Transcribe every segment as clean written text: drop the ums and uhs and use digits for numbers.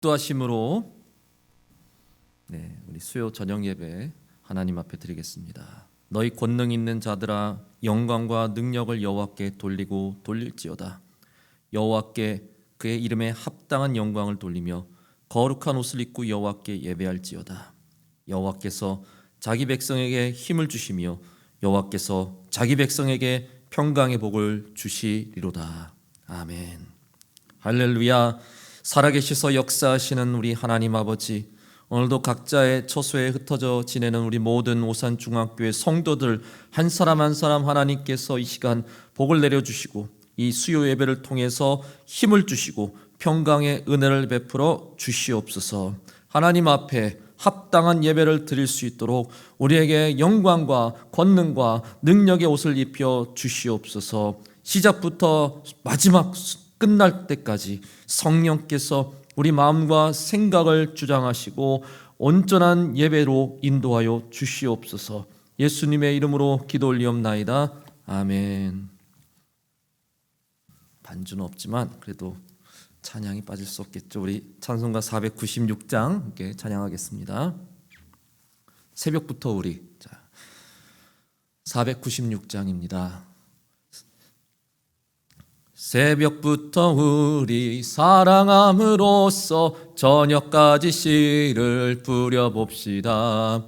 기도하심으로 우리 수요 저녁 예배 하나님 앞에 드리겠습니다. 너희 권능 있는 자들아 영광과 능력을 여호와께 돌리고 돌릴지어다. 여호와께 그의 이름에 합당한 영광을 돌리며 거룩한 옷을 입고 여호와께 예배할지어다. 여호와께서 자기 백성에게 힘을 주시며 여호와께서 자기 백성에게 평강의 복을 주시리로다. 아멘. 할렐루야. 살아계셔서 역사하시는 우리 하나님 아버지, 오늘도 각자의 처소에 흩어져 지내는 우리 모든 오산중학교의 성도들 한 사람 한 사람 하나님께서 이 시간 복을 내려주시고 이 수요 예배를 통해서 힘을 주시고 평강의 은혜를 베풀어 주시옵소서. 하나님 앞에 합당한 예배를 드릴 수 있도록 우리에게 영광과 권능과 능력의 옷을 입혀 주시옵소서. 시작부터 마지막 끝날 때까지 성령께서 우리 마음과 생각을 주장하시고 온전한 예배로 인도하여 주시옵소서. 예수님의 이름으로 기도 올리옵나이다. 아멘. 반주는 없지만 그래도 찬양이 빠질 수 없겠죠. 우리 찬송가 496장 함께 찬양하겠습니다. 새벽부터 우리 496장입니다. 새벽부터 우리 사랑함으로써 저녁까지 씨를 뿌려봅시다.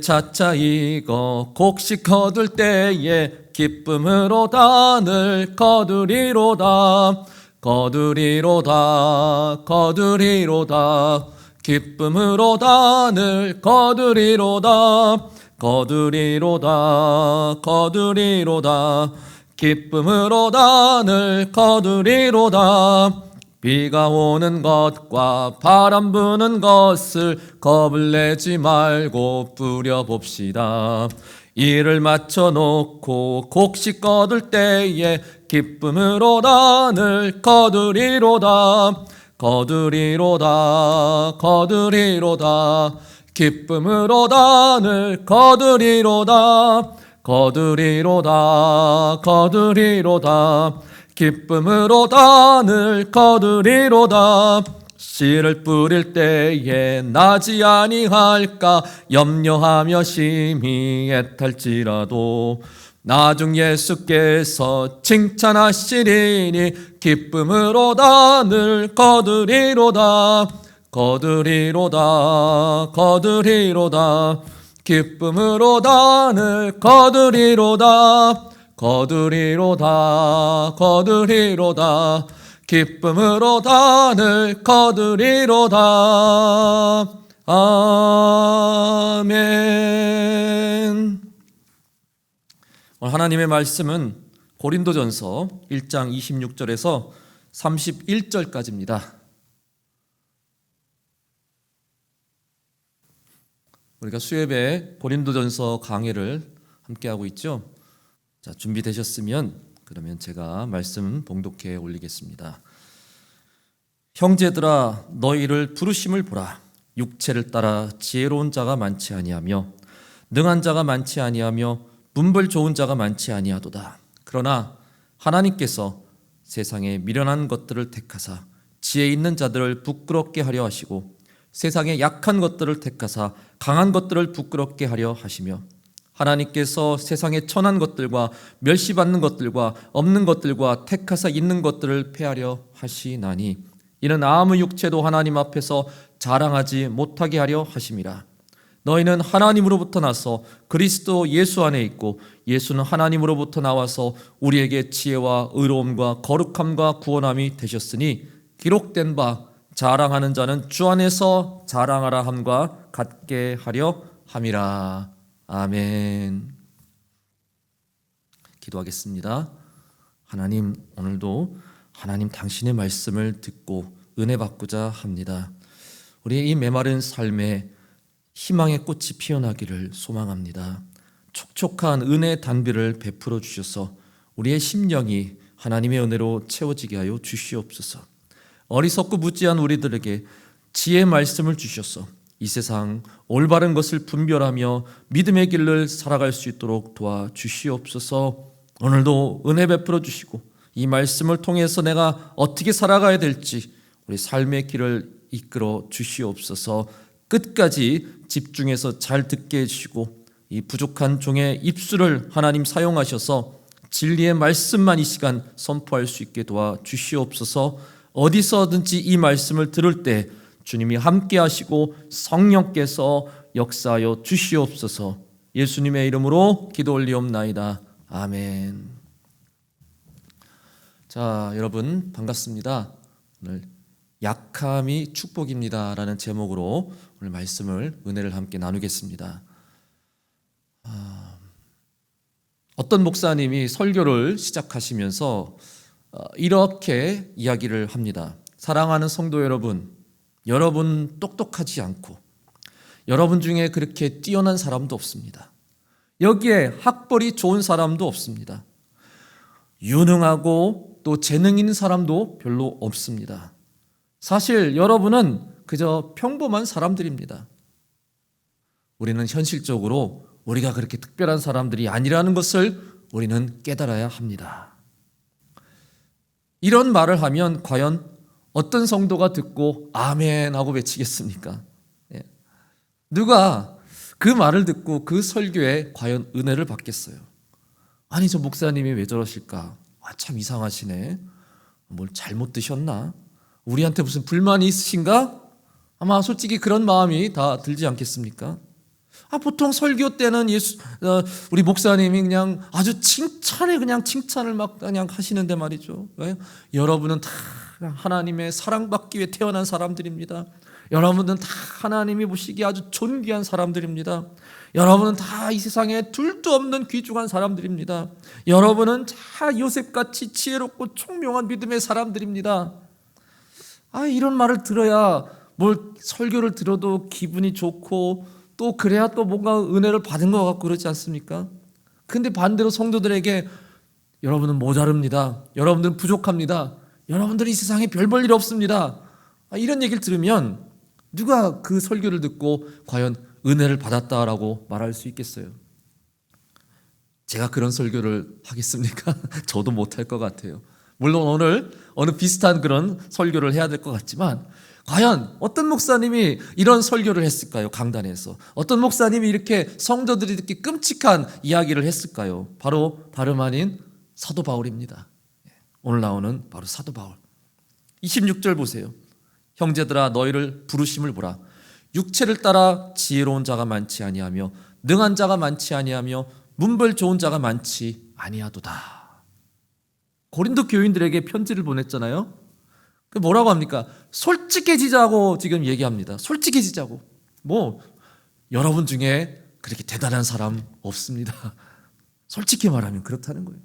차차 익어 곡식 거둘 때에 기쁨으로 단을 거두리로다. 거두리로다. 거두리로다. 기쁨으로 단을 거두리로다. 거두리로다. 거두리로다. 기쁨으로 단을 거두리로다. 비가 오는 것과 바람 부는 것을 겁을 내지 말고 뿌려봅시다. 일을 마쳐놓고 곡식 거둘 때에 기쁨으로 단을 거두리로다. 거두리로다. 거두리로다. 기쁨으로 단을 거두리로다. 거두리로다. 거두리로다. 기쁨으로 단을 거두리로다. 씨를 뿌릴 때에 나지 아니할까 염려하며 심히 애탈지라도 나중 예수께서 칭찬하시리니 기쁨으로 단을 거두리로다. 거두리로다. 거두리로다. 기쁨으로 단을 거두리로다. 거두리로다. 거두리로다. 기쁨으로 단을 거두리로다. 아멘. 오늘 하나님의 말씀은 고린도전서 1장 26절에서 31절까지입니다. 우리가 수요예배 고린도전서 강해를 함께하고 있죠. 자, 준비되셨으면 그러면 제가 말씀 봉독해 올리겠습니다. 형제들아 너희를 부르심을 보라. 육체를 따라 지혜로운 자가 많지 아니하며 능한 자가 많지 아니하며 문벌 좋은 자가 많지 아니하도다. 그러나 하나님께서 세상에 미련한 것들을 택하사 지혜 있는 자들을 부끄럽게 하려 하시고 세상에 약한 것들을 택하사 강한 것들을 부끄럽게 하려 하시며 하나님께서 세상에 천한 것들과 멸시받는 것들과 없는 것들과 택하사 있는 것들을 패하려 하시나니 이는 아무 육체도 하나님 앞에서 자랑하지 못하게 하려 하심이라. 너희는 하나님으로부터 나서 그리스도 예수 안에 있고 예수는 하나님으로부터 나와서 우리에게 지혜와 의로움과 거룩함과 구원함이 되셨으니 기록된 바 자랑하는 자는 주 안에서 자랑하라 함과 같게 하려 함이라. 아멘. 기도하겠습니다. 하나님, 오늘도 하나님 당신의 말씀을 듣고 은혜 받고자 합니다. 우리의 이 메마른 삶에 희망의 꽃이 피어나기를 소망합니다. 촉촉한 은혜의 단비를 베풀어 주셔서 우리의 심령이 하나님의 은혜로 채워지게 하여 주시옵소서. 어리석고 무지한 우리들에게 지혜의 말씀을 주셔서 이 세상 올바른 것을 분별하며 믿음의 길을 살아갈 수 있도록 도와주시옵소서. 오늘도 은혜 베풀어 주시고 이 말씀을 통해서 내가 어떻게 살아가야 될지 우리 삶의 길을 이끌어 주시옵소서. 끝까지 집중해서 잘 듣게 해주시고 이 부족한 종의 입술을 하나님 사용하셔서 진리의 말씀만 이 시간 선포할 수 있게 도와 주시옵소서. 어디서든지 이 말씀을 들을 때 주님이 함께 하시고 성령께서 역사하여 주시옵소서. 예수님의 이름으로 기도 올리옵나이다. 아멘. 자, 여러분 반갑습니다. 오늘 약함이 축복입니다 라는 제목으로 오늘 말씀을, 은혜를 함께 나누겠습니다. 어떤 목사님이 설교를 시작하시면서 이렇게 이야기를 합니다. 사랑하는 성도 여러분, 여러분 똑똑하지 않고 여러분 중에 그렇게 뛰어난 사람도 없습니다. 여기에 학벌이 좋은 사람도 없습니다. 유능하고 또 재능 있는 사람도 별로 없습니다. 사실 여러분은 그저 평범한 사람들입니다. 우리는 현실적으로 우리가 그렇게 특별한 사람들이 아니라는 것을 우리는 깨달아야 합니다. 이런 말을 하면 과연 어떤 성도가 듣고 아멘 하고 외치겠습니까? 누가 그 말을 듣고 그 설교에 과연 은혜를 받겠어요? 아니, 저 목사님이 왜 저러실까? 참 이상하시네. 뭘 잘못 드셨나? 우리한테 무슨 불만이 있으신가? 아마 솔직히 그런 마음이 다 들지 않겠습니까? 보통 설교 때는 우리 목사님이 그냥 아주 칭찬을 막 그냥 하시는데 말이죠. 왜? 여러분은 다 하나님의 사랑받기 위해 태어난 사람들입니다. 여러분은 다 하나님이 보시기에 아주 존귀한 사람들입니다. 여러분은 다 이 세상에 둘도 없는 귀중한 사람들입니다. 여러분은 다 요셉같이 지혜롭고 총명한 믿음의 사람들입니다. 이런 말을 들어야 뭘 설교를 들어도 기분이 좋고 또 그래야 또 뭔가 은혜를 받은 것 같고 그렇지 않습니까? 근데 반대로 성도들에게 여러분은 모자릅니다. 여러분들은 부족합니다. 여러분들은 이 세상에 별 볼 일 없습니다. 이런 얘기를 들으면 누가 그 설교를 듣고 과연 은혜를 받았다라고 말할 수 있겠어요? 제가 그런 설교를 하겠습니까? 저도 못할 것 같아요. 물론 오늘 어느 비슷한 그런 설교를 해야 될 것 같지만 과연 어떤 목사님이 이런 설교를 했을까요? 강단에서 어떤 목사님이 이렇게 성도들이 듣기 끔찍한 이야기를 했을까요? 바로 다름 아닌 사도 바울입니다. 오늘 나오는 바로 사도 바울. 26절 보세요. 형제들아, 너희를 부르심을 보라. 육체를 따라 지혜로운 자가 많지 아니하며 능한 자가 많지 아니하며 문벌 좋은 자가 많지 아니하도다. 고린도 교인들에게 편지를 보냈잖아요. 뭐라고 합니까? 솔직해지자고 지금 얘기합니다. 솔직해지자고. 여러분 중에 그렇게 대단한 사람 없습니다. 솔직히 말하면 그렇다는 거예요.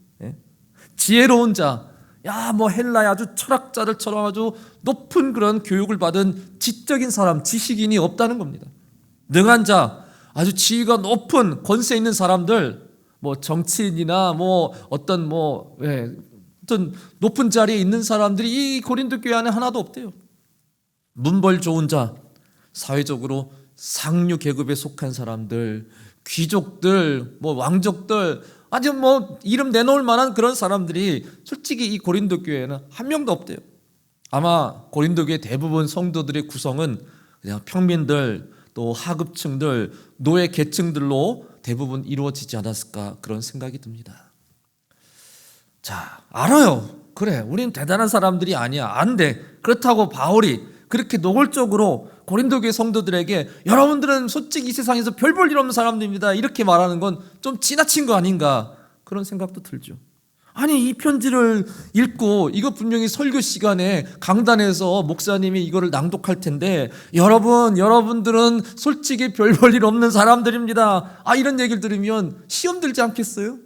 지혜로운 자, 헬라의 아주 철학자들처럼 아주 높은 그런 교육을 받은 지적인 사람, 지식인이 없다는 겁니다. 능한 자, 아주 지위가 높은 권세 있는 사람들, 정치인이나 어떤 높은 자리에 있는 사람들이 이 고린도 교회 안에 하나도 없대요. 문벌 좋은 자, 사회적으로 상류 계급에 속한 사람들, 귀족들, 왕족들, 아주 이름 내놓을 만한 그런 사람들이 솔직히 이 고린도 교회에는 한 명도 없대요. 아마 고린도 교회 대부분 성도들의 구성은 그냥 평민들, 또 하급층들, 노예 계층들로 대부분 이루어지지 않았을까 그런 생각이 듭니다. 자, 알아요. 그래, 우리는 대단한 사람들이 아니야. 안 돼. 그렇다고 바울이 그렇게 노골적으로 고린도 교회 성도들에게 여러분들은 솔직히 이 세상에서 별 볼 일 없는 사람들입니다, 이렇게 말하는 건 좀 지나친 거 아닌가 그런 생각도 들죠. 이 편지를 읽고 이거 분명히 설교 시간에 강단에서 목사님이 이거를 낭독할 텐데 여러분들은 솔직히 별 볼 일 없는 사람들입니다, 이런 얘기를 들으면 시험 들지 않겠어요?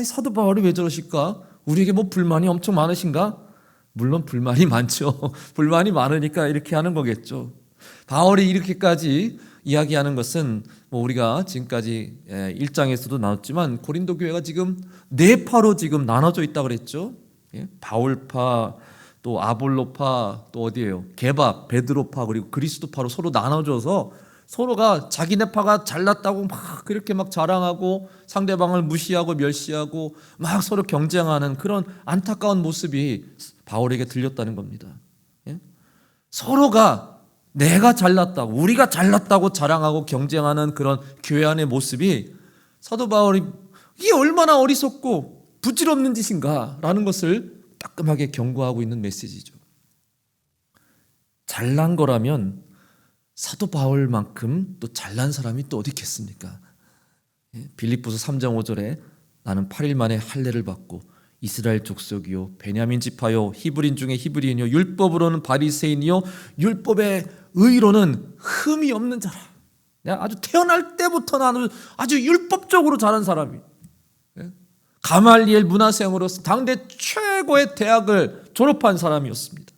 사도 바울이 왜 저러실까? 우리에게 불만이 엄청 많으신가? 물론 불만이 많죠. 불만이 많으니까 이렇게 하는 거겠죠. 바울이 이렇게까지 이야기하는 것은 우리가 지금까지 1장에서도 나눴지만 고린도 교회가 지금 네 파로 지금 나눠져 있다고 그랬죠. 바울파, 또 아볼로파, 또 어디예요? 게바, 베드로파, 그리고 그리스도파로 서로 나눠져서 서로가 자기네 파가 잘났다고 막 그렇게 막 자랑하고 상대방을 무시하고 멸시하고 막 서로 경쟁하는 그런 안타까운 모습이 바울에게 들렸다는 겁니다. 서로가 내가 잘났다고, 우리가 잘났다고 자랑하고 경쟁하는 그런 교회 안의 모습이 사도 바울이 이게 얼마나 어리석고 부질없는 짓인가라는 것을 따끔하게 경고하고 있는 메시지죠. 잘난 거라면 사도 바울만큼 또 잘난 사람이 또 어디 있겠습니까? 빌립보서 3장 5절에 나는 8일 만에 할례를 받고 이스라엘 족속이요 베냐민 지파요 히브리인 중에 히브리인이요 율법으로는 바리새인이요 율법의 의로는 흠이 없는 자라. 내가 아주 태어날 때부터 나는 아주 율법적으로 자란 사람이, 가말리엘 문화생으로서 당대 최고의 대학을 졸업한 사람이었습니다.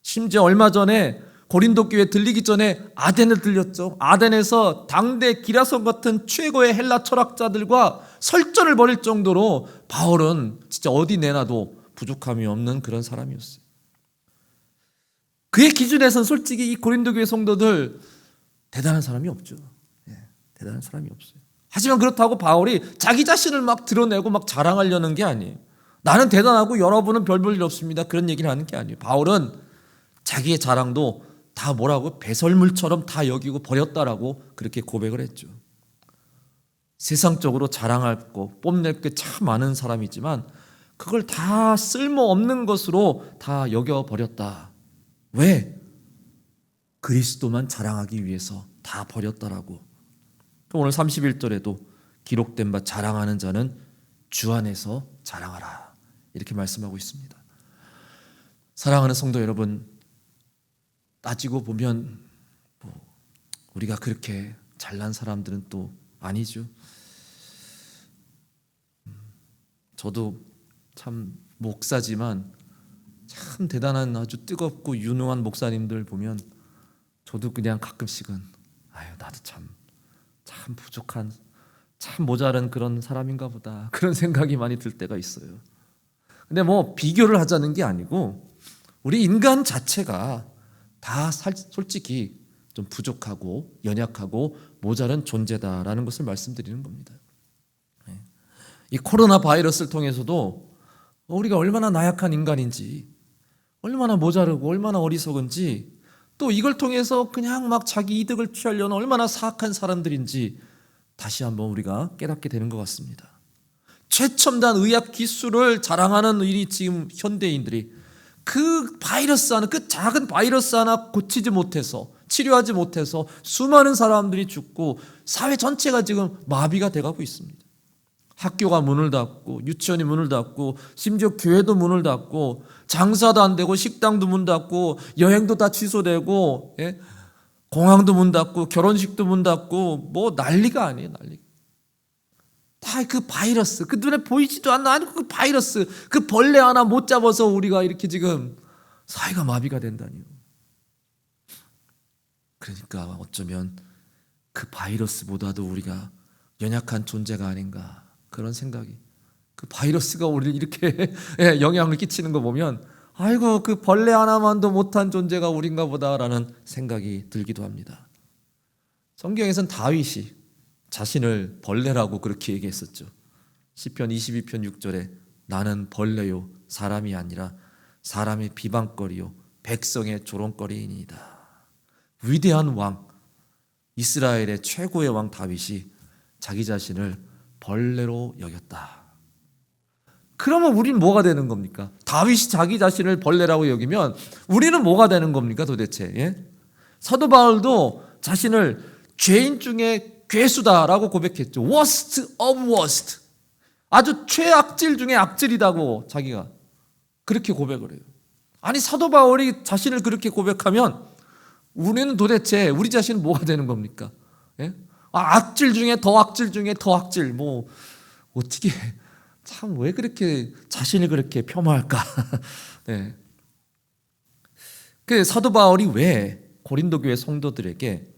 심지어 얼마 전에 고린도 교회 들리기 전에 아덴을 들렸죠. 아덴에서 당대 기라손 같은 최고의 헬라 철학자들과 설전을 벌일 정도로 바울은 진짜 어디 내놔도 부족함이 없는 그런 사람이었어요. 그의 기준에서는 솔직히 이 고린도 교회 성도들 대단한 사람이 없죠. 대단한 사람이 없어요. 하지만 그렇다고 바울이 자기 자신을 막 드러내고 막 자랑하려는 게 아니에요. 나는 대단하고 여러분은 별 볼 일 없습니다. 그런 얘기를 하는 게 아니에요. 바울은 자기의 자랑도 다 뭐라고 배설물처럼 다 여기고 버렸다라고 그렇게 고백을 했죠. 세상적으로 자랑할 거, 뽐낼 게 참 많은 사람이지만 그걸 다 쓸모없는 것으로 다 여겨버렸다. 왜? 그리스도만 자랑하기 위해서 다 버렸다라고. 오늘 31절에도 기록된 바 자랑하는 자는 주 안에서 자랑하라, 이렇게 말씀하고 있습니다. 사랑하는 성도 여러분, 따지고 보면 우리가 그렇게 잘난 사람들은 또 아니죠. 저도 참 목사지만 참 대단한 아주 뜨겁고 유능한 목사님들 보면 저도 그냥 가끔씩은 나도 참 부족한, 참 모자란 그런 사람인가 보다, 그런 생각이 많이 들 때가 있어요. 근데 비교를 하자는 게 아니고 우리 인간 자체가 다 솔직히 좀 부족하고 연약하고 모자란 존재다라는 것을 말씀드리는 겁니다. 이 코로나 바이러스를 통해서도 우리가 얼마나 나약한 인간인지, 얼마나 모자르고 얼마나 어리석은지, 또 이걸 통해서 그냥 막 자기 이득을 취하려는 얼마나 사악한 사람들인지 다시 한번 우리가 깨닫게 되는 것 같습니다. 최첨단 의학 기술을 자랑하는 이 지금 현대인들이 그 바이러스 하나, 그 작은 바이러스 하나 고치지 못해서, 치료하지 못해서 수많은 사람들이 죽고 사회 전체가 지금 마비가 돼가고 있습니다. 학교가 문을 닫고, 유치원이 문을 닫고, 심지어 교회도 문을 닫고, 장사도 안 되고, 식당도 문 닫고, 여행도 다 취소되고, 공항도 문 닫고, 결혼식도 문 닫고, 난리가 아니에요, 난리. 다 그 바이러스, 그 눈에 보이지도 않는 그 바이러스, 그 벌레 하나 못 잡아서 우리가 이렇게 지금 사회가 마비가 된다니요. 그러니까 어쩌면 그 바이러스보다도 우리가 연약한 존재가 아닌가, 그런 생각이, 그 바이러스가 우리를 이렇게 영향을 끼치는 거 보면 그 벌레 하나만도 못한 존재가 우린가 보다라는 생각이 들기도 합니다. 성경에서는 다윗이 자신을 벌레라고 그렇게 얘기했었죠. 시편 22편 6절에 나는 벌레요 사람이 아니라 사람의 비방거리요 백성의 조롱거리이니이다. 위대한 왕, 이스라엘의 최고의 왕 다윗이 자기 자신을 벌레로 여겼다. 그러면 우리는 뭐가 되는 겁니까? 다윗이 자기 자신을 벌레라고 여기면 우리는 뭐가 되는 겁니까 도대체? 사도 바울도 자신을 죄인 중에 괴수다라고 고백했죠. worst of worst, 아주 최악질 중에 악질이다고 자기가 그렇게 고백을 해요. 아니 사도 바울이 자신을 그렇게 고백하면 우리는 도대체 우리 자신은 뭐가 되는 겁니까? 악질 중에 더 악질 중에 더 악질, 어떻게 참 왜 그렇게 자신을 그렇게 폄하할까? 그 사도 바울이 왜 고린도 교회 성도들에게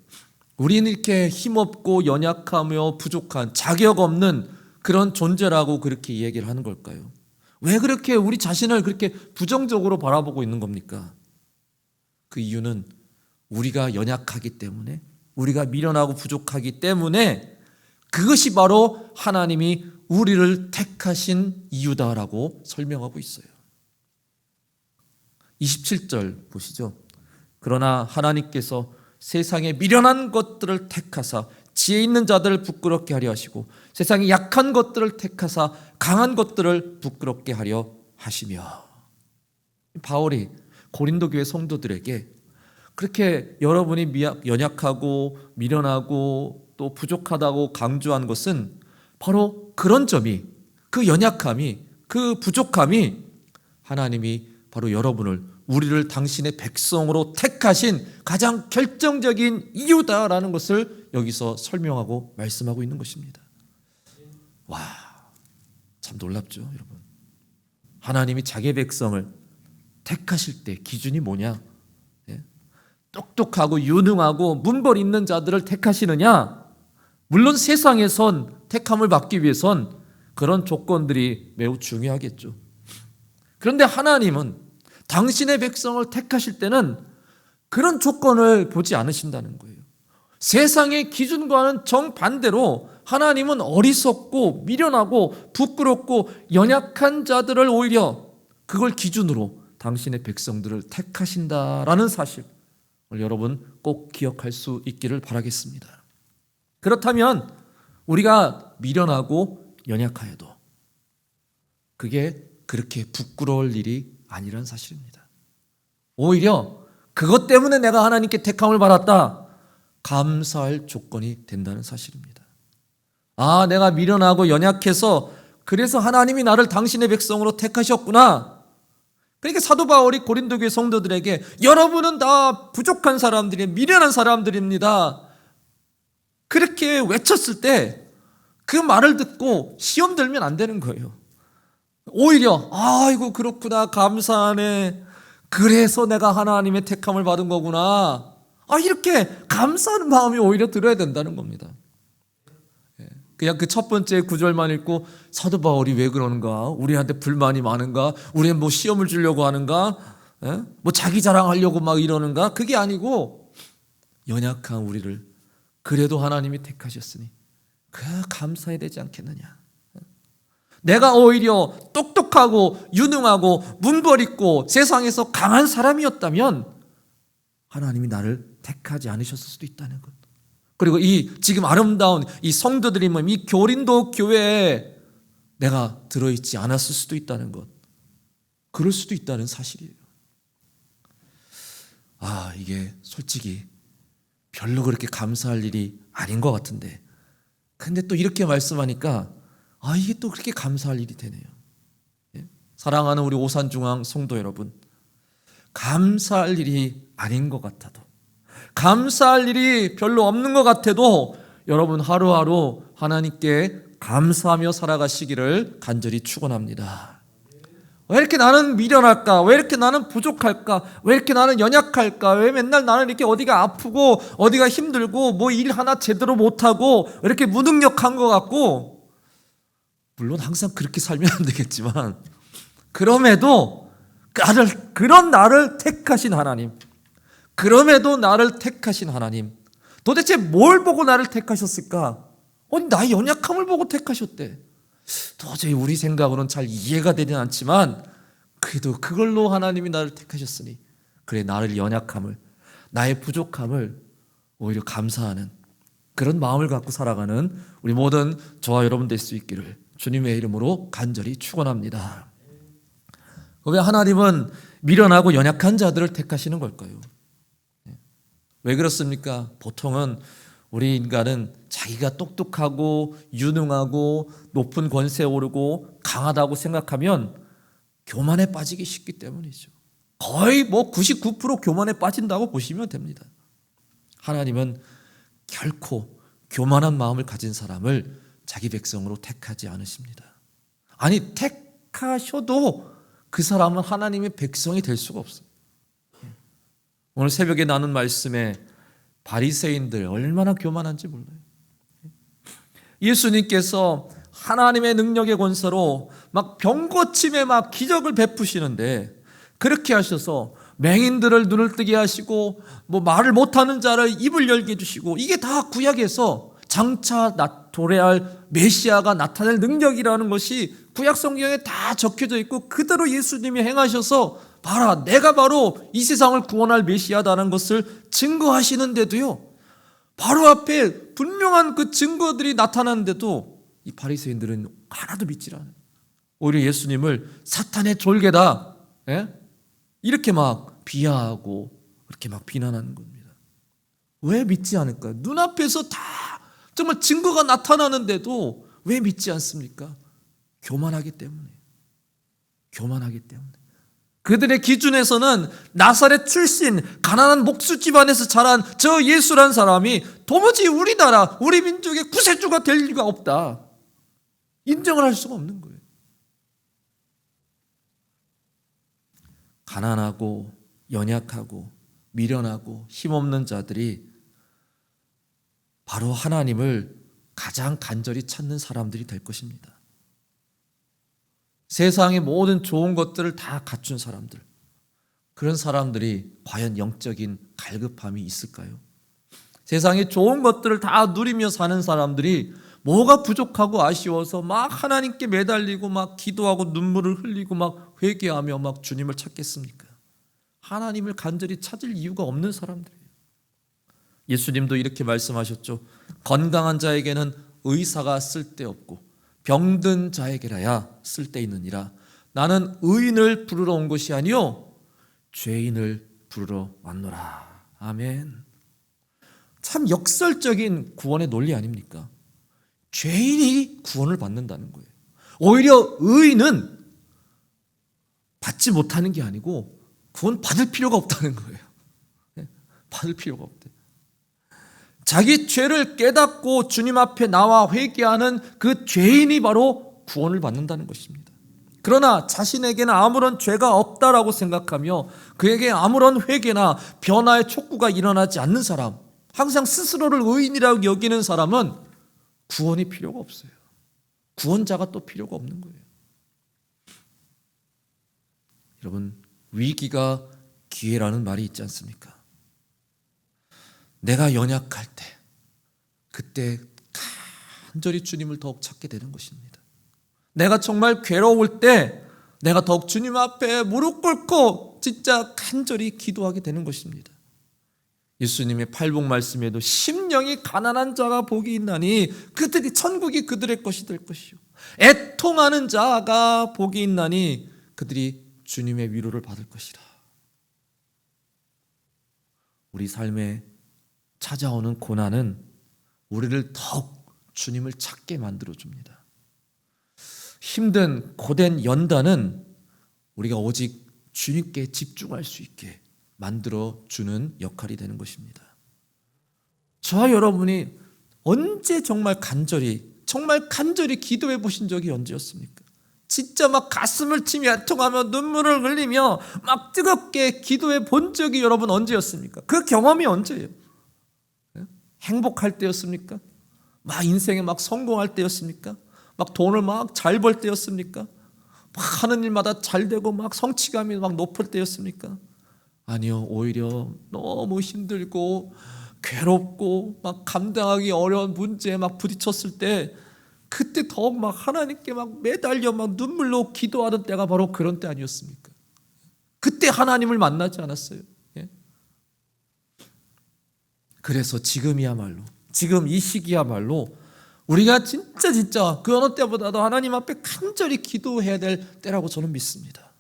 우리는 이렇게 힘없고 연약하며 부족한 자격 없는 그런 존재라고 그렇게 얘기를 하는 걸까요? 왜 그렇게 우리 자신을 그렇게 부정적으로 바라보고 있는 겁니까? 그 이유는 우리가 연약하기 때문에, 우리가 미련하고 부족하기 때문에, 그것이 바로 하나님이 우리를 택하신 이유다라고 설명하고 있어요. 27절 보시죠. 그러나 하나님께서 세상의 미련한 것들을 택하사 지혜 있는 자들을 부끄럽게 하려 하시고 세상의 약한 것들을 택하사 강한 것들을 부끄럽게 하려 하시며. 바울이 고린도 교회 성도들에게 그렇게 여러분이 연약하고 미련하고 또 부족하다고 강조한 것은 바로 그런 점이, 그 연약함이, 그 부족함이 하나님이 바로 여러분을, 우리를 당신의 백성으로 택하신 가장 결정적인 이유다라는 것을 여기서 설명하고 말씀하고 있는 것입니다. 와, 참 놀랍죠, 여러분. 하나님이 자기 백성을 택하실 때 기준이 뭐냐? 똑똑하고 유능하고 문벌 있는 자들을 택하시느냐? 물론 세상에선 택함을 받기 위해선 그런 조건들이 매우 중요하겠죠. 그런데 하나님은 당신의 백성을 택하실 때는 그런 조건을 보지 않으신다는 거예요. 세상의 기준과는 정반대로 하나님은 어리석고 미련하고 부끄럽고 연약한 자들을 오히려 그걸 기준으로 당신의 백성들을 택하신다라는 사실, 여러분 꼭 기억할 수 있기를 바라겠습니다. 그렇다면 우리가 미련하고 연약하여도 그게 그렇게 부끄러울 일이 아니란 사실입니다. 오히려 그것 때문에 내가 하나님께 택함을 받았다, 감사할 조건이 된다는 사실입니다. 아, 내가 미련하고 연약해서 그래서 하나님이 나를 당신의 백성으로 택하셨구나. 그러니까 사도 바울이 고린도 교회 성도들에게 여러분은 다 부족한 사람들이에요, 미련한 사람들입니다, 그렇게 외쳤을 때 그 말을 듣고 시험 들면 안 되는 거예요. 오히려 아이고 그렇구나, 감사하네, 그래서 내가 하나님의 택함을 받은 거구나, 이렇게 감사하는 마음이 오히려 들어야 된다는 겁니다. 그냥 그 첫 번째 구절만 읽고 사도 바울이 왜 그러는가, 우리한테 불만이 많은가, 우리는 뭐 시험을 주려고 하는가, 뭐 자기 자랑하려고 막 이러는가, 그게 아니고 연약한 우리를 그래도 하나님이 택하셨으니 그 감사해야 되지 않겠느냐. 내가 오히려 똑똑하고 유능하고 문벌 있고 세상에서 강한 사람이었다면 하나님이 나를 택하지 않으셨을 수도 있다는 것. 그리고 이 지금 아름다운 이 성도들이 모인 이 고린도 교회에 내가 들어있지 않았을 수도 있다는 것. 그럴 수도 있다는 사실이에요. 이게 솔직히 별로 그렇게 감사할 일이 아닌 것 같은데, 근데 또 이렇게 말씀하니까 이게 또 그렇게 감사할 일이 되네요. 사랑하는 우리 오산중앙 성도 여러분, 감사할 일이 아닌 것 같아도, 감사할 일이 별로 없는 것 같아도 여러분 하루하루 하나님께 감사하며 살아가시기를 간절히 축원합니다. 왜 이렇게 나는 미련할까? 왜 이렇게 나는 부족할까? 왜 이렇게 나는 연약할까? 왜 맨날 나는 이렇게 어디가 아프고 어디가 힘들고 뭐 일 하나 제대로 못하고 왜 이렇게 무능력한 것 같고, 물론 항상 그렇게 살면 안 되겠지만 그럼에도 그런 나를 택하신 하나님, 그럼에도 나를 택하신 하나님, 도대체 뭘 보고 나를 택하셨을까? 나의 연약함을 보고 택하셨대. 도저히 우리 생각으로는 잘 이해가 되진 않지만 그래도 그걸로 하나님이 나를 택하셨으니 그래, 나를 연약함을, 나의 부족함을 오히려 감사하는 그런 마음을 갖고 살아가는 우리 모든 저와 여러분 될 수 있기를 주님의 이름으로 간절히 축원합니다. 왜 하나님은 미련하고 연약한 자들을 택하시는 걸까요? 왜 그렇습니까? 보통은 우리 인간은 자기가 똑똑하고 유능하고 높은 권세에 오르고 강하다고 생각하면 교만에 빠지기 쉽기 때문이죠. 거의 99% 교만에 빠진다고 보시면 됩니다. 하나님은 결코 교만한 마음을 가진 사람을 자기 백성으로 택하지 않으십니다. 아니, 택하셔도 그 사람은 하나님의 백성이 될 수가 없어요. 오늘 새벽에 나눈 말씀에 바리새인들 얼마나 교만한지 몰라요. 예수님께서 하나님의 능력의 권세로 막 병고침에 막 기적을 베푸시는데, 그렇게 하셔서 맹인들을 눈을 뜨게 하시고 뭐 말을 못하는 자를 입을 열게 해주시고, 이게 다 구약에서 장차 도래할 메시아가 나타낼 능력이라는 것이 구약 성경에 다 적혀져 있고 그대로 예수님이 행하셔서 봐라, 내가 바로 이 세상을 구원할 메시아다는 것을 증거하시는데도요, 바로 앞에 분명한 그 증거들이 나타나는데도 이 바리새인들은 하나도 믿질 않아요. 오히려 예수님을 사탄의 졸개다, 이렇게 막 비하하고 이렇게 막 비난하는 겁니다. 왜 믿지 않을까요? 눈앞에서 다 정말 증거가 나타나는데도 왜 믿지 않습니까? 교만하기 때문에. 교만하기 때문에. 그들의 기준에서는 나사렛 출신 가난한 목수 집안에서 자란 저 예수란 사람이 도무지 우리 나라, 우리 민족의 구세주가 될 리가 없다, 인정을 할 수가 없는 거예요. 가난하고 연약하고 미련하고 힘없는 자들이 바로 하나님을 가장 간절히 찾는 사람들이 될 것입니다. 세상의 모든 좋은 것들을 다 갖춘 사람들, 그런 사람들이 과연 영적인 갈급함이 있을까요? 세상의 좋은 것들을 다 누리며 사는 사람들이 뭐가 부족하고 아쉬워서 막 하나님께 매달리고 막 기도하고 눈물을 흘리고 막 회개하며 막 주님을 찾겠습니까? 하나님을 간절히 찾을 이유가 없는 사람들이에요. 예수님도 이렇게 말씀하셨죠. 건강한 자에게는 의사가 쓸데없고 병든 자에게라야 쓸데있느니라. 나는 의인을 부르러 온 것이 아니요 죄인을 부르러 왔노라. 아멘. 참 역설적인 구원의 논리 아닙니까? 죄인이 구원을 받는다는 거예요. 오히려 의인은 받지 못하는 게 아니고 구원 받을 필요가 없다는 거예요. 받을 필요가 없대. 자기 죄를 깨닫고 주님 앞에 나와 회개하는 그 죄인이 바로 구원을 받는다는 것입니다. 그러나 자신에게는 아무런 죄가 없다라고 생각하며 그에게 아무런 회개나 변화의 촉구가 일어나지 않는 사람, 항상 스스로를 의인이라고 여기는 사람은 구원이 필요가 없어요. 구원자가 또 필요가 없는 거예요. 여러분, 위기가 기회라는 말이 있지 않습니까? 내가 연약할 때, 그때 간절히 주님을 더욱 찾게 되는 것입니다. 내가 정말 괴로울 때 내가 더욱 주님 앞에 무릎 꿇고 진짜 간절히 기도하게 되는 것입니다. 예수님의 팔복 말씀에도 심령이 가난한 자가 복이 있나니 그들이 천국이 그들의 것이 될 것이요, 애통하는 자가 복이 있나니 그들이 주님의 위로를 받을 것이라. 우리 삶에 찾아오는 고난은 우리를 더욱 주님을 찾게 만들어줍니다. 힘든 고된 연단은 우리가 오직 주님께 집중할 수 있게 만들어주는 역할이 되는 것입니다. 저와 여러분이 언제 정말 간절히 기도해 보신 적이 언제였습니까? 진짜 막 가슴을 치며 애통하며 눈물을 흘리며 막 뜨겁게 기도해 본 적이 여러분 언제였습니까? 그 경험이 언제예요? 행복할 때였습니까? 막 인생에 막 성공할 때였습니까? 막 돈을 막 잘 벌 때였습니까? 막 하는 일마다 잘 되고 막 성취감이 막 높을 때였습니까? 아니요, 오히려 너무 힘들고 괴롭고 막 감당하기 어려운 문제에 막 부딪혔을 때, 그때 더욱 막 하나님께 막 매달려 막 눈물로 기도하던 때가 바로 그런 때 아니었습니까? 그때 하나님을 만나지 않았어요? 그래서 지금 이 시기야말로 우리가 진짜 그 어느 때보다도 하나님 앞에 간절히 기도해야 될 때라고 저는 믿습니다.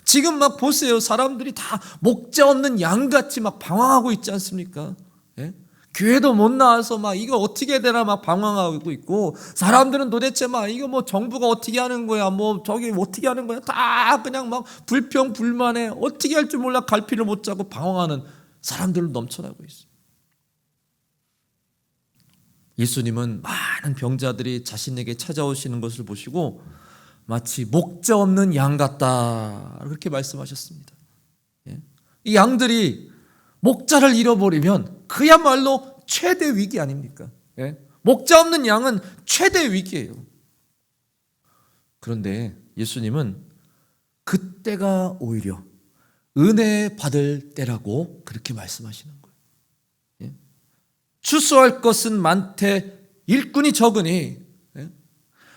지금 막 보세요. 사람들이 다 목자 없는 양같이 막 방황하고 있지 않습니까? 교회도 못 나와서 막 이거 어떻게 해야 되나 막 방황하고 있고, 사람들은 도대체 막 이거 뭐 정부가 어떻게 하는 거야, 뭐 저기 어떻게 하는 거야, 다 그냥 막 불평 불만에 어떻게 할 줄 몰라 갈피를 못 잡고 방황하는 사람들로 넘쳐나고 있어요. 예수님은 많은 병자들이 자신에게 찾아오시는 것을 보시고 마치 목자 없는 양 같다, 그렇게 말씀하셨습니다. 이 양들이 목자를 잃어버리면 그야말로 최대 위기 아닙니까? 목자 없는 양은 최대 위기예요. 그런데 예수님은 그때가 오히려 은혜 받을 때라고 그렇게 말씀하시는 거예요. 추수할 것은 많되 일꾼이 적으니,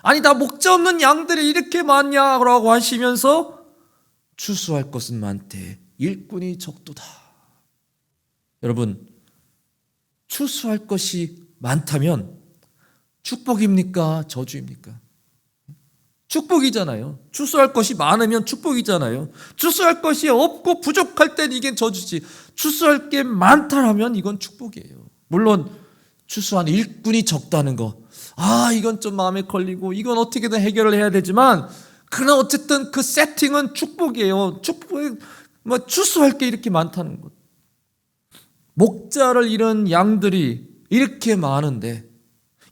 아니 나 목자 없는 양들이 이렇게 많냐라고 하시면서 추수할 것은 많되 일꾼이 적도다. 여러분, 추수할 것이 많다면 축복입니까? 저주입니까? 축복이잖아요. 추수할 것이 많으면 축복이잖아요. 추수할 것이 없고 부족할 땐 이게 저주지. 추수할 게 많다라면 이건 축복이에요. 물론 추수한 일꾼이 적다는 거, 이건 좀 마음에 걸리고 이건 어떻게든 해결을 해야 되지만, 그러나 어쨌든 그 세팅은 축복이에요. 추수할 게 이렇게 많다는 것. 목자를 잃은 양들이 이렇게 많은데,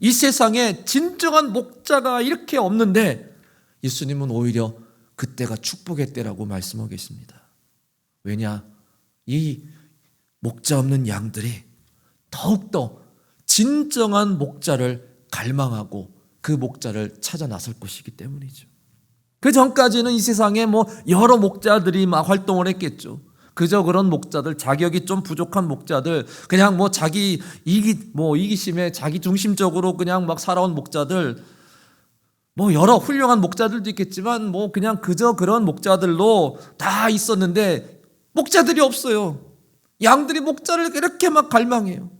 이 세상에 진정한 목자가 이렇게 없는데, 예수님은 오히려 그때가 축복의 때라고 말씀하고 계십니다. 왜냐? 이 목자 없는 양들이 더욱더 진정한 목자를 갈망하고 그 목자를 찾아 나설 것이기 때문이죠. 그 전까지는 이 세상에 여러 목자들이 막 활동을 했겠죠. 그저 그런 목자들, 자격이 좀 부족한 목자들, 그냥 자기 이기심에 자기 중심적으로 그냥 막 살아온 목자들, 여러 훌륭한 목자들도 있겠지만 그냥 그저 그런 목자들로 다 있었는데, 목자들이 없어요. 양들이 목자를 이렇게 막 갈망해요.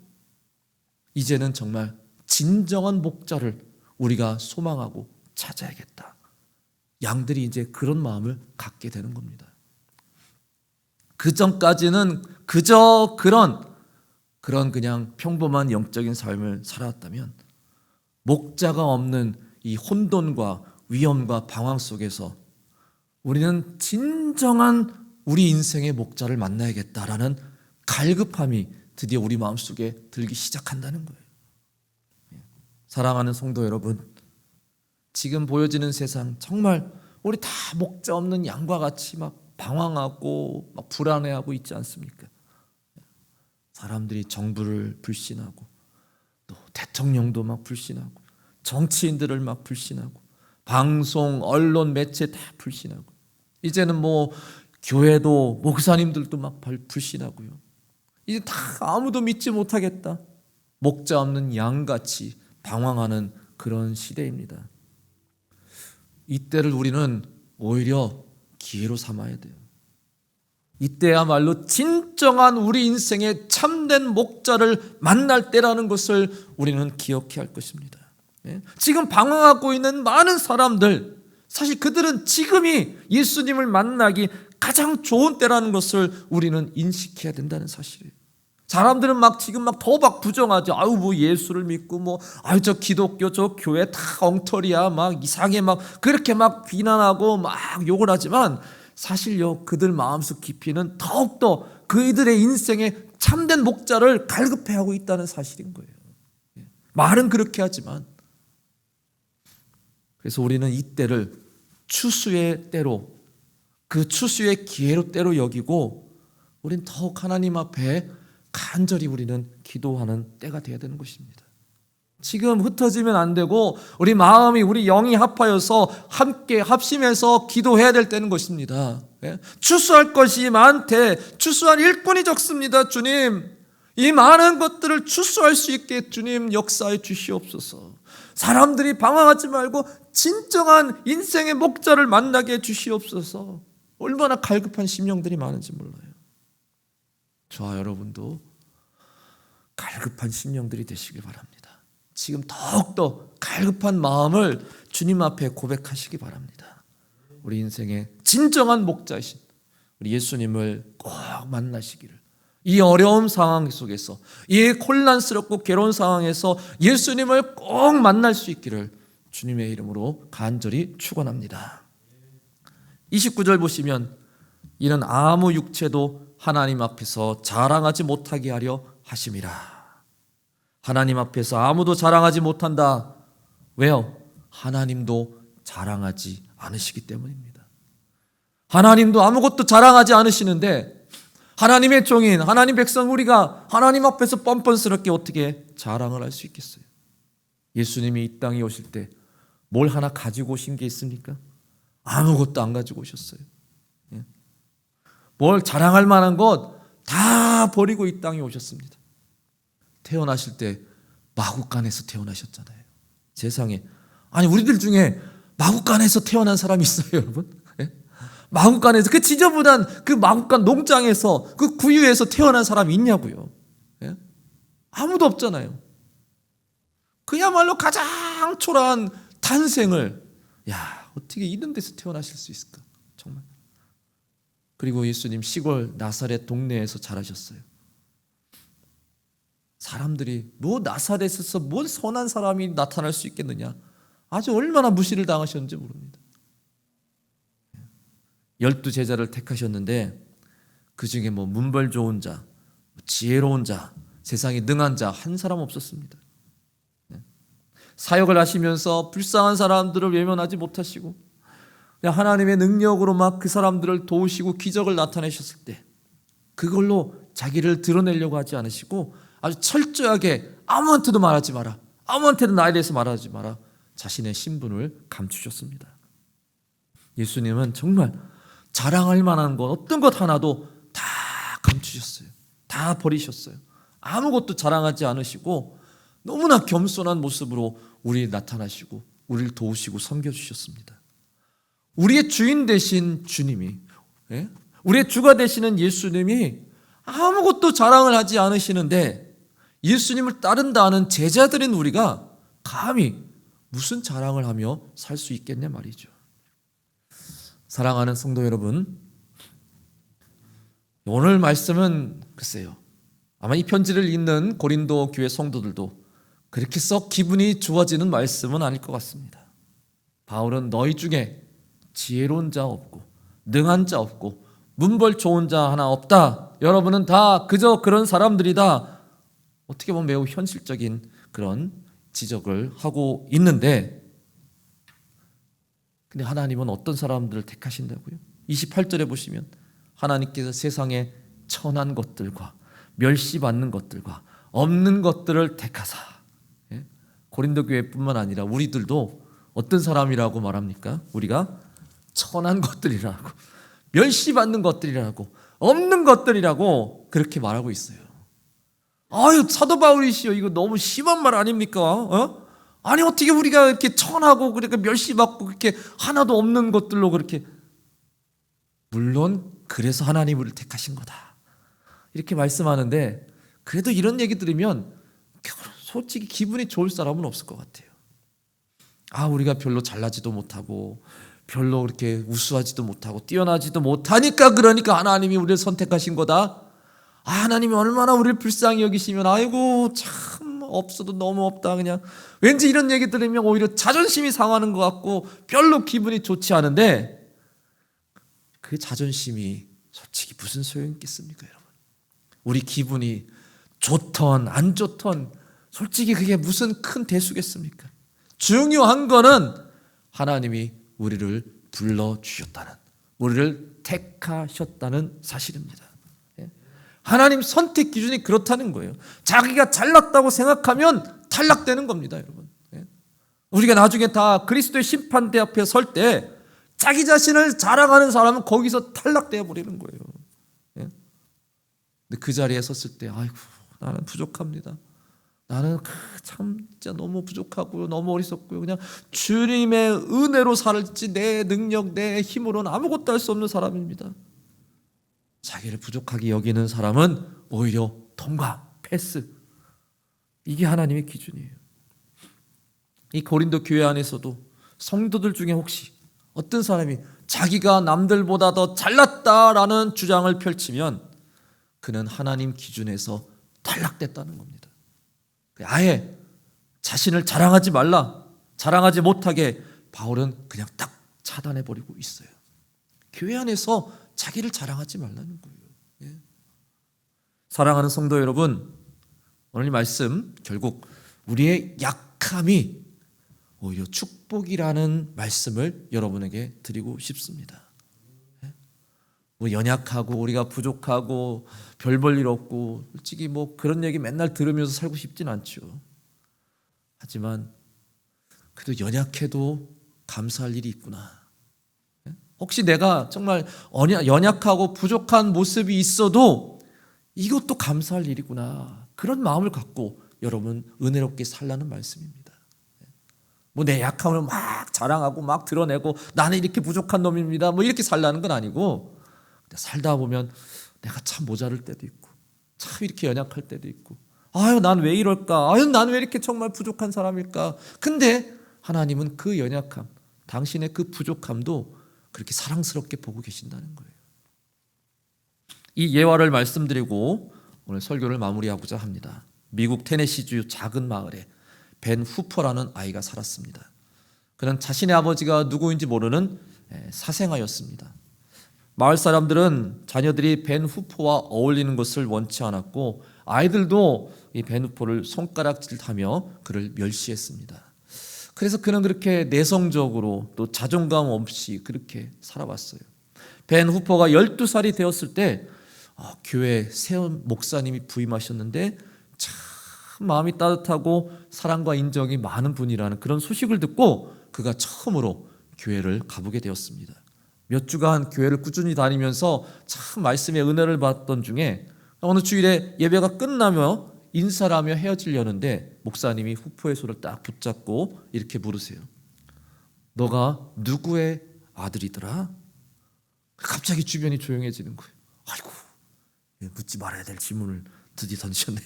이제는 정말 진정한 목자를 우리가 소망하고 찾아야겠다. 양들이 이제 그런 마음을 갖게 되는 겁니다. 그 전까지는 그저 그런 그냥 평범한 영적인 삶을 살아왔다면, 목자가 없는 이 혼돈과 위험과 방황 속에서 우리는 진정한 우리 인생의 목자를 만나야겠다라는 갈급함이 드디어 우리 마음속에 들기 시작한다는 거예요. 사랑하는 성도 여러분, 지금 보여지는 세상 정말 우리 다 목자 없는 양과 같이 막 방황하고 막 불안해하고 있지 않습니까? 사람들이 정부를 불신하고, 또 대통령도 막 불신하고, 정치인들을 막 불신하고, 방송, 언론, 매체 다 불신하고, 이제는 교회도 목사님들도 막 불신하고요. 이제 다 아무도 믿지 못하겠다. 목자 없는 양같이 방황하는 그런 시대입니다. 이때를 우리는 오히려 기회로 삼아야 돼요. 이때야말로 진정한 우리 인생의 참된 목자를 만날 때라는 것을 우리는 기억해야 할 것입니다. 지금 방황하고 있는 많은 사람들, 사실 그들은 지금이 예수님을 만나기 가장 좋은 때라는 것을 우리는 인식해야 된다는 사실이에요. 사람들은 지금 더 부정하죠. 예수를 믿고 저 기독교 저 교회 다 엉터리야, 이상해, 그렇게 비난하고 욕을 하지만, 사실요, 그들 마음속 깊이는 더욱더 그들의 인생에 참된 목자를 갈급해하고 있다는 사실인 거예요. 말은 그렇게 하지만, 그래서 우리는 이 때를 추수의 때로, 그 추수의 기회로 때로 여기고, 우린 더욱 하나님 앞에 간절히 우리는 기도하는 때가 되어야 되는 것입니다. 지금 흩어지면 안 되고, 우리 마음이, 우리 영이 합하여서 함께 합심해서 기도해야 될 때는 것입니다. 추수할 것이 많되 추수할 일꾼이 적습니다. 주님, 이 많은 것들을 추수할 수 있게 주님 역사해 주시옵소서. 사람들이 방황하지 말고 진정한 인생의 목자를 만나게 해 주시옵소서. 얼마나 갈급한 심령들이 많은지 몰라요. 저와 여러분도 갈급한 심령들이 되시길 바랍니다. 지금 더욱더 갈급한 마음을 주님 앞에 고백하시기 바랍니다. 우리 인생의 진정한 목자이신 우리 예수님을 꼭 만나시기를, 이 어려운 상황 속에서, 이 혼란스럽고 괴로운 상황에서 예수님을 꼭 만날 수 있기를 주님의 이름으로 간절히 축원합니다. 29절 보시면, 이는 아무 육체도 하나님 앞에서 자랑하지 못하게 하려 하심이라. 하나님 앞에서 아무도 자랑하지 못한다. 왜요? 하나님도 자랑하지 않으시기 때문입니다. 하나님도 아무것도 자랑하지 않으시는데, 하나님의 종인 하나님 백성 우리가 하나님 앞에서 뻔뻔스럽게 어떻게 자랑을 할 수 있겠어요? 예수님이 이 땅에 오실 때 뭘 하나 가지고 오신 게 있습니까? 아무것도 안 가지고 오셨어요. 뭘 자랑할 만한 것 다 버리고 이 땅에 오셨습니다. 태어나실 때 마구간에서 태어나셨잖아요. 세상에, 아니 우리들 중에 마구간에서 태어난 사람이 있어요, 여러분? 마구간에서, 그 지저분한 그 마구간 농장에서, 그 구유에서 태어난 사람이 있냐고요. 예? 아무도 없잖아요. 그야말로 가장 초라한 탄생을, 야, 어떻게 이런 데서 태어나실 수 있을까? 정말. 그리고 예수님 시골 나사렛 동네에서 자라셨어요. 사람들이 뭐 나사렛에서 뭔 선한 사람이 나타날 수 있겠느냐, 아주 얼마나 무시를 당하셨는지 모릅니다. 12제자를 택하셨는데 그 중에 뭐 문벌 좋은 자, 지혜로운 자, 세상에 능한 자 한 사람 없었습니다. 사역을 하시면서 불쌍한 사람들을 외면하지 못하시고 그냥 하나님의 능력으로 막 그 사람들을 도우시고 기적을 나타내셨을 때 그걸로 자기를 드러내려고 하지 않으시고 아주 철저하게 아무한테도 말하지 마라, 아무한테도 나에 대해서 말하지 마라, 자신의 신분을 감추셨습니다. 예수님은 정말 자랑할 만한 것 어떤 것 하나도 다 감추셨어요. 다 버리셨어요. 아무것도 자랑하지 않으시고 너무나 겸손한 모습으로 우리에 나타나시고 우리를 도우시고 섬겨주셨습니다. 우리의 주인 되신 주님이, 우리의 주가 되시는 예수님이 아무것도 자랑을 하지 않으시는데 예수님을 따른다는 제자들인 우리가 감히 무슨 자랑을 하며 살 수 있겠냐 말이죠. 사랑하는 성도 여러분, 오늘 말씀은 글쎄요, 아마 이 편지를 읽는 고린도 교회 성도들도 그렇게 썩 기분이 좋아지는 말씀은 아닐 것 같습니다. 바울은 너희 중에 지혜로운 자 없고 능한 자 없고 문벌 좋은 자 하나 없다, 여러분은 다 그저 그런 사람들이다, 어떻게 보면 매우 현실적인 그런 지적을 하고 있는데, 근데 하나님은 어떤 사람들을 택하신다고요? 28절에 보시면 하나님께서 세상에 천한 것들과 멸시받는 것들과 없는 것들을 택하사, 고린도 교회뿐만 아니라 우리들도 어떤 사람이라고 말합니까? 우리가 천한 것들이라고, 멸시받는 것들이라고, 없는 것들이라고 그렇게 말하고 있어요. 아유, 사도 바울이시여, 이거 너무 심한 말 아닙니까? 아니 어떻게 우리가 이렇게 천하고 그렇게 멸시받고 그렇게 하나도 없는 것들로 그렇게, 물론 그래서 하나님이 우리를 택하신 거다 이렇게 말씀하는데, 그래도 이런 얘기 들으면 솔직히 기분이 좋을 사람은 없을 것 같아요. 아, 우리가 별로 잘나지도 못하고 별로 그렇게 우수하지도 못하고 뛰어나지도 못하니까, 그러니까 하나님이 우리를 선택하신 거다. 아, 하나님이 얼마나 우리를 불쌍히 여기시면, 아이고 참 없어도 너무 없다, 그냥 왠지 이런 얘기 들으면 오히려 자존심이 상하는 것 같고 별로 기분이 좋지 않은데, 그 자존심이 솔직히 무슨 소용이 있겠습니까, 여러분? 우리 기분이 좋던 안 좋던 솔직히 그게 무슨 큰 대수겠습니까? 중요한 거는 하나님이 우리를 불러주셨다는, 우리를 택하셨다는 사실입니다. 하나님 선택 기준이 그렇다는 거예요. 자기가 잘났다고 생각하면 탈락되는 겁니다, 여러분. 우리가 나중에 다 그리스도의 심판대 앞에 설 때 자기 자신을 자랑하는 사람은 거기서 탈락되어 버리는 거예요. 근데 그 자리에 섰을 때, 아이고 나는 부족합니다, 나는 참 진짜 너무 부족하고요, 너무 어리석고요, 그냥 주님의 은혜로 살지 내 능력 내 힘으로는 아무것도 할 수 없는 사람입니다. 자기를 부족하게 여기는 사람은 오히려 통과, 패스, 이게 하나님의 기준이에요. 이 고린도 교회 안에서도 성도들 중에 혹시 어떤 사람이 자기가 남들보다 더 잘났다라는 주장을 펼치면 그는 하나님 기준에서 탈락됐다는 겁니다. 아예 자신을 자랑하지 말라, 자랑하지 못하게 바울은 그냥 딱 차단해버리고 있어요. 교회 안에서 자기를 자랑하지 말라는 거예요. 사랑하는 성도 여러분, 오늘 이 말씀 결국 우리의 약함이 오히려 축복이라는 말씀을 여러분에게 드리고 싶습니다. 뭐 연약하고 우리가 부족하고 별 볼 일 없고 솔직히 뭐 그런 얘기 맨날 들으면서 살고 싶진 않죠. 하지만 그래도 연약해도 감사할 일이 있구나. 혹시 내가 정말 연약하고 부족한 모습이 있어도 이것도 감사할 일이구나, 그런 마음을 갖고 여러분 은혜롭게 살라는 말씀입니다. 뭐 내 약함을 막 자랑하고 막 드러내고 나는 이렇게 부족한 놈입니다. 뭐 이렇게 살라는 건 아니고, 살다 보면 내가 참 모자랄 때도 있고, 참 이렇게 연약할 때도 있고, 아유 난 왜 이럴까? 아유 난 왜 이렇게 정말 부족한 사람일까? 근데 하나님은 그 연약함, 당신의 그 부족함도 그렇게 사랑스럽게 보고 계신다는 거예요. 이 예화를 말씀드리고 오늘 설교를 마무리하고자 합니다. 미국 테네시주 작은 마을에 벤 후퍼라는 아이가 살았습니다. 그는 자신의 아버지가 누구인지 모르는 사생아였습니다. 마을 사람들은 자녀들이 벤 후퍼와 어울리는 것을 원치 않았고, 아이들도 이 벤 후퍼를 손가락질하며 그를 멸시했습니다. 그래서 그는 그렇게 내성적으로 또 자존감 없이 그렇게 살아왔어요. 벤 후퍼가 12살이 되었을 때 교회 새 목사님이 부임하셨는데 참 마음이 따뜻하고 사랑과 인정이 많은 분이라는 그런 소식을 듣고 그가 처음으로 교회를 가보게 되었습니다. 몇 주간 교회를 꾸준히 다니면서 참 말씀의 은혜를 받던 중에 어느 주일에 예배가 끝나며 인사를 하며 헤어지려는데 목사님이 후퍼의 손을 딱 붙잡고 이렇게 물으세요. 너가 누구의 아들이더라? 갑자기 주변이 조용해지는 거예요. 아이고, 묻지 말아야 될 질문을 드디어 던지셨네.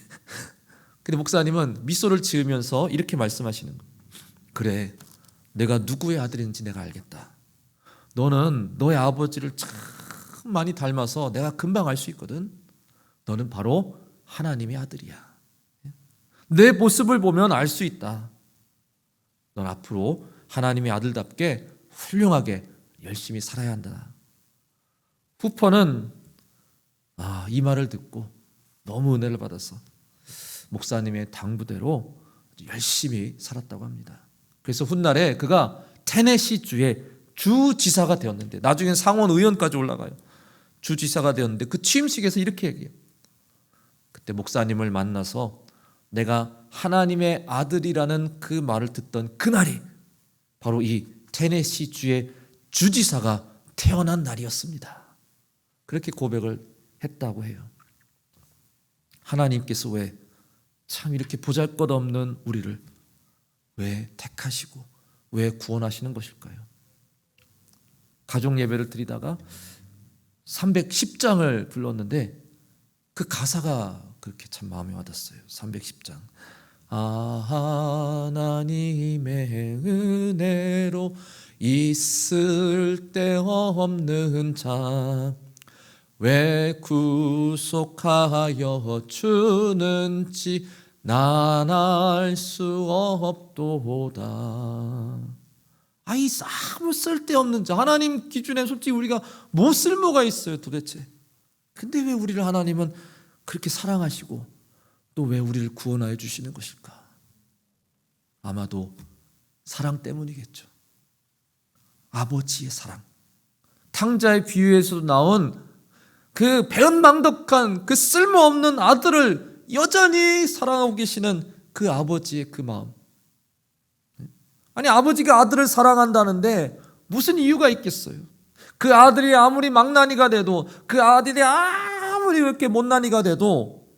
근데 목사님은 미소를 지으면서 이렇게 말씀하시는 거예요. 그래, 내가 누구의 아들인지 내가 알겠다. 너는 너의 아버지를 참 많이 닮아서 내가 금방 알 수 있거든. 너는 바로 하나님의 아들이야. 내 모습을 보면 알 수 있다. 넌 앞으로 하나님의 아들답게 훌륭하게 열심히 살아야 한다. 후퍼는 이 말을 듣고 너무 은혜를 받아서 목사님의 당부대로 열심히 살았다고 합니다. 그래서 훗날에 그가 테네시주의 주지사가 되었는데, 나중엔 상원 의원까지 올라가요. 주지사가 되었는데 그 취임식에서 이렇게 얘기해요. 그때 목사님을 만나서 내가 하나님의 아들이라는 그 말을 듣던 그날이 바로 이 테네시주의 주지사가 태어난 날이었습니다. 그렇게 고백을 했다고 해요. 하나님께서 왜 참 이렇게 보잘것없는 우리를 왜 택하시고 왜 구원하시는 것일까요? 가족 예배를 드리다가 310장을 불렀는데 그 가사가 그렇게 참 마음에 와닿았어요. 310장. 하나님의 은혜로 있을 데 없는 자 왜 구속하여 주는지 난 알 수 없도다. 아무 쓸데없는 자, 하나님 기준에 솔직히 우리가 뭐 쓸모가 있어요 도대체. 근데 왜 우리를 하나님은 그렇게 사랑하시고 또 왜 우리를 구원하여 주시는 것일까? 아마도 사랑 때문이겠죠. 아버지의 사랑. 탕자의 비유에서도 나온 그 배은망덕한 그 쓸모없는 아들을 여전히 사랑하고 계시는 그 아버지의 그 마음. 아니, 아버지가 아들을 사랑한다는데 무슨 이유가 있겠어요? 그 아들이 아무리 망나니가 돼도, 그 아들이 아무리 이렇게 못난이가 돼도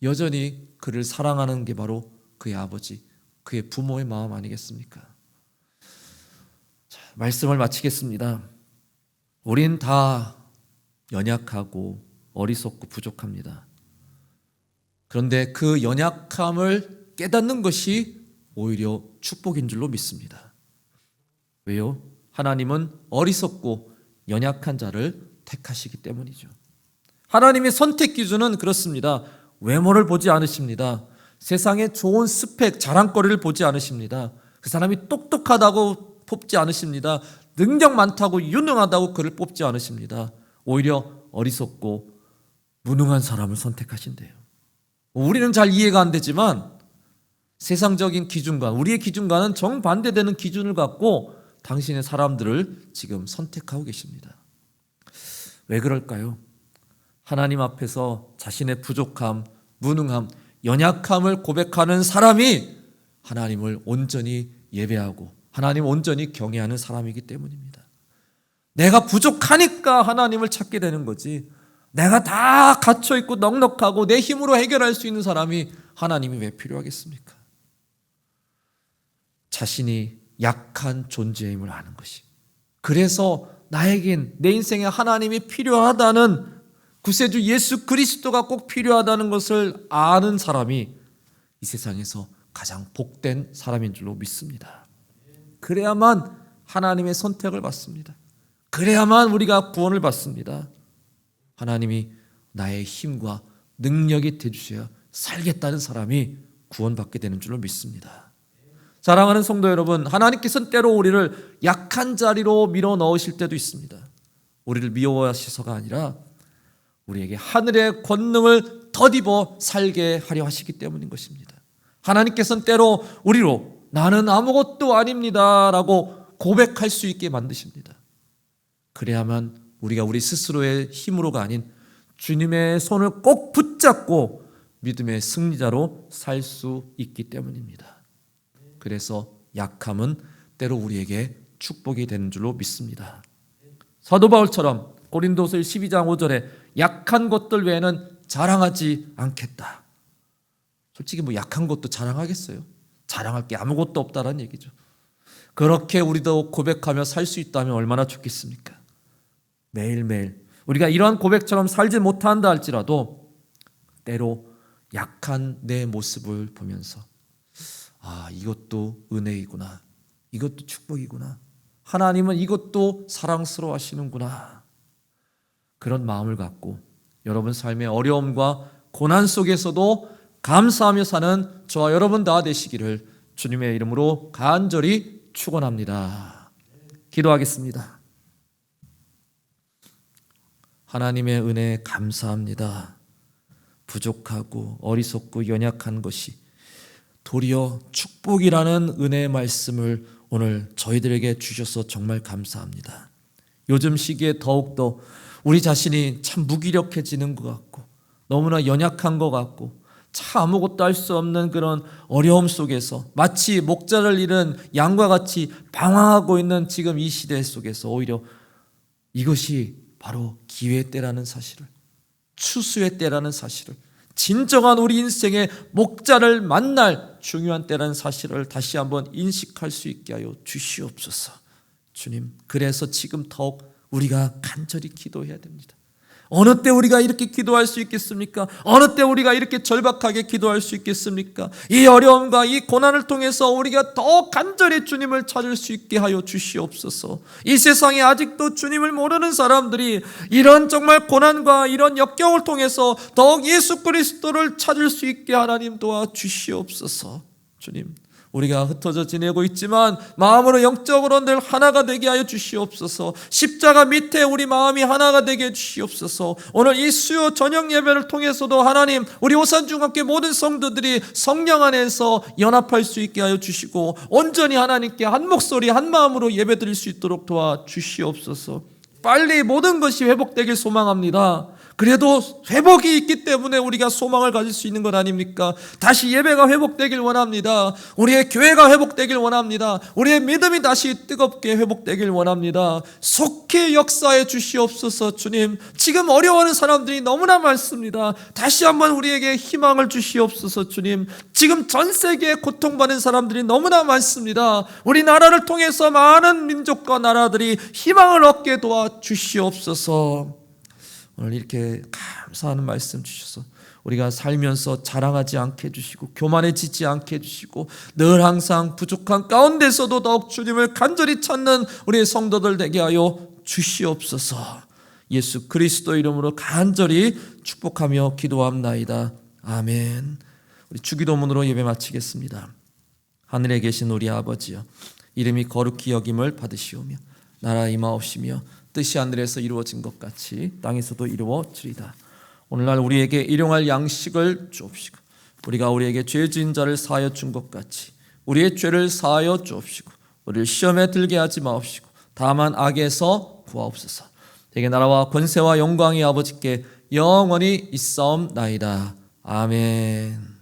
여전히 그를 사랑하는 게 바로 그의 아버지, 그의 부모의 마음 아니겠습니까? 자, 말씀을 마치겠습니다. 우린 다 연약하고 어리석고 부족합니다. 그런데 그 연약함을 깨닫는 것이 오히려 축복인 줄로 믿습니다. 왜요? 하나님은 어리석고 연약한 자를 택하시기 때문이죠. 하나님의 선택 기준은 그렇습니다. 외모를 보지 않으십니다. 세상의 좋은 스펙, 자랑거리를 보지 않으십니다. 그 사람이 똑똑하다고 뽑지 않으십니다. 능력 많다고 유능하다고 그를 뽑지 않으십니다. 오히려 어리석고 무능한 사람을 선택하신대요. 우리는 잘 이해가 안 되지만 세상적인 기준과 우리의 기준과는 정반대되는 기준을 갖고 당신의 사람들을 지금 선택하고 계십니다. 왜 그럴까요? 하나님 앞에서 자신의 부족함, 무능함, 연약함을 고백하는 사람이 하나님을 온전히 예배하고 하나님을 온전히 경외하는 사람이기 때문입니다. 내가 부족하니까 하나님을 찾게 되는 거지, 내가 다 갇혀있고 넉넉하고 내 힘으로 해결할 수 있는 사람이 하나님이 왜 필요하겠습니까? 자신이 약한 존재임을 아는 것이. 그래서 나에겐 내 인생에 하나님이 필요하다는, 구세주 예수 그리스도가 꼭 필요하다는 것을 아는 사람이 이 세상에서 가장 복된 사람인 줄로 믿습니다. 그래야만 하나님의 선택을 받습니다. 그래야만 우리가 구원을 받습니다. 하나님이 나의 힘과 능력이 되주셔야 살겠다는 사람이 구원받게 되는 줄로 믿습니다. 사랑하는 성도 여러분, 하나님께서는 때로 우리를 약한 자리로 밀어 넣으실 때도 있습니다. 우리를 미워하셔서가 아니라 우리에게 하늘의 권능을 덧입어 살게 하려 하시기 때문인 것입니다. 하나님께서는 때로 우리로 나는 아무것도 아닙니다 라고 고백할 수 있게 만드십니다. 그래야만 우리가 우리 스스로의 힘으로가 아닌 주님의 손을 꼭 붙잡고 믿음의 승리자로 살 수 있기 때문입니다. 그래서 약함은 때로 우리에게 축복이 되는 줄로 믿습니다. 사도 바울처럼 고린도서 12장 5절에 약한 것들 외에는 자랑하지 않겠다. 솔직히 약한 것도 자랑하겠어요? 자랑할 게 아무것도 없다라는 얘기죠. 그렇게 우리도 고백하며 살 수 있다면 얼마나 좋겠습니까? 매일매일 우리가 이러한 고백처럼 살지 못한다 할지라도 때로 약한 내 모습을 보면서 이것도 은혜이구나, 이것도 축복이구나, 하나님은 이것도 사랑스러워 하시는구나, 그런 마음을 갖고 여러분 삶의 어려움과 고난 속에서도 감사하며 사는 저와 여러분 다 되시기를 주님의 이름으로 간절히 축원합니다. 기도하겠습니다. 하나님의 은혜에 감사합니다. 부족하고 어리석고 연약한 것이 도리어 축복이라는 은혜의 말씀을 오늘 저희들에게 주셔서 정말 감사합니다. 요즘 시기에 더욱더 우리 자신이 참 무기력해지는 것 같고 너무나 연약한 것 같고 참 아무것도 할 수 없는 그런 어려움 속에서 마치 목자를 잃은 양과 같이 방황하고 있는 지금 이 시대 속에서 오히려 이것이 바로 기회의 때라는 사실을, 추수의 때라는 사실을, 진정한 우리 인생의 목자를 만날 중요한 때라는 사실을 다시 한번 인식할 수 있게 하여 주시옵소서. 주님, 그래서 지금 더욱 우리가 간절히 기도해야 됩니다. 어느 때 우리가 이렇게 기도할 수 있겠습니까? 어느 때 우리가 이렇게 절박하게 기도할 수 있겠습니까? 이 어려움과 이 고난을 통해서 우리가 더 간절히 주님을 찾을 수 있게 하여 주시옵소서. 이 세상에 아직도 주님을 모르는 사람들이 이런 정말 고난과 이런 역경을 통해서 더욱 예수 그리스도를 찾을 수 있게 하나님 도와주시옵소서. 주님, 우리가 흩어져 지내고 있지만 마음으로 영적으로 늘 하나가 되게 하여 주시옵소서. 십자가 밑에 우리 마음이 하나가 되게 해 주시옵소서. 오늘 이 수요 저녁 예배를 통해서도 하나님, 우리 오산중학교 모든 성도들이 성령 안에서 연합할 수 있게 하여 주시고 온전히 하나님께 한 목소리 한 마음으로 예배드릴 수 있도록 도와주시옵소서. 빨리 모든 것이 회복되길 소망합니다. 그래도 회복이 있기 때문에 우리가 소망을 가질 수 있는 것 아닙니까? 다시 예배가 회복되길 원합니다. 우리의 교회가 회복되길 원합니다. 우리의 믿음이 다시 뜨겁게 회복되길 원합니다. 속히 역사해 주시옵소서. 주님, 지금 어려워하는 사람들이 너무나 많습니다. 다시 한번 우리에게 희망을 주시옵소서. 주님, 지금 전 세계에 고통받는 사람들이 너무나 많습니다. 우리나라를 통해서 많은 민족과 나라들이 희망을 얻게 도와주시옵소서. 오늘 이렇게 감사하는 말씀 주셔서 우리가 살면서 자랑하지 않게 해주시고 교만해지지 않게 해주시고 늘 항상 부족한 가운데서도 더욱 주님을 간절히 찾는 우리의 성도들 되게 하여 주시옵소서. 예수 그리스도 이름으로 간절히 축복하며 기도합나이다. 아멘. 우리 주기도문으로 예배 마치겠습니다. 하늘에 계신 우리 아버지여, 이름이 거룩히 여김을 받으시오며 나라 임하옵시며 뜻이 하늘에서 이루어진 것 같이 땅에서도 이루어지리다. 오늘날 우리에게 일용할 양식을 주옵시고 우리가 우리에게 죄 지은 자를 사하여 준 것 같이 우리의 죄를 사하여 주옵시고 우리를 시험에 들게 하지 마옵시고 다만 악에서 구하옵소서. 대개 나라와 권세와 영광이 아버지께 영원히 있사옵나이다. 아멘.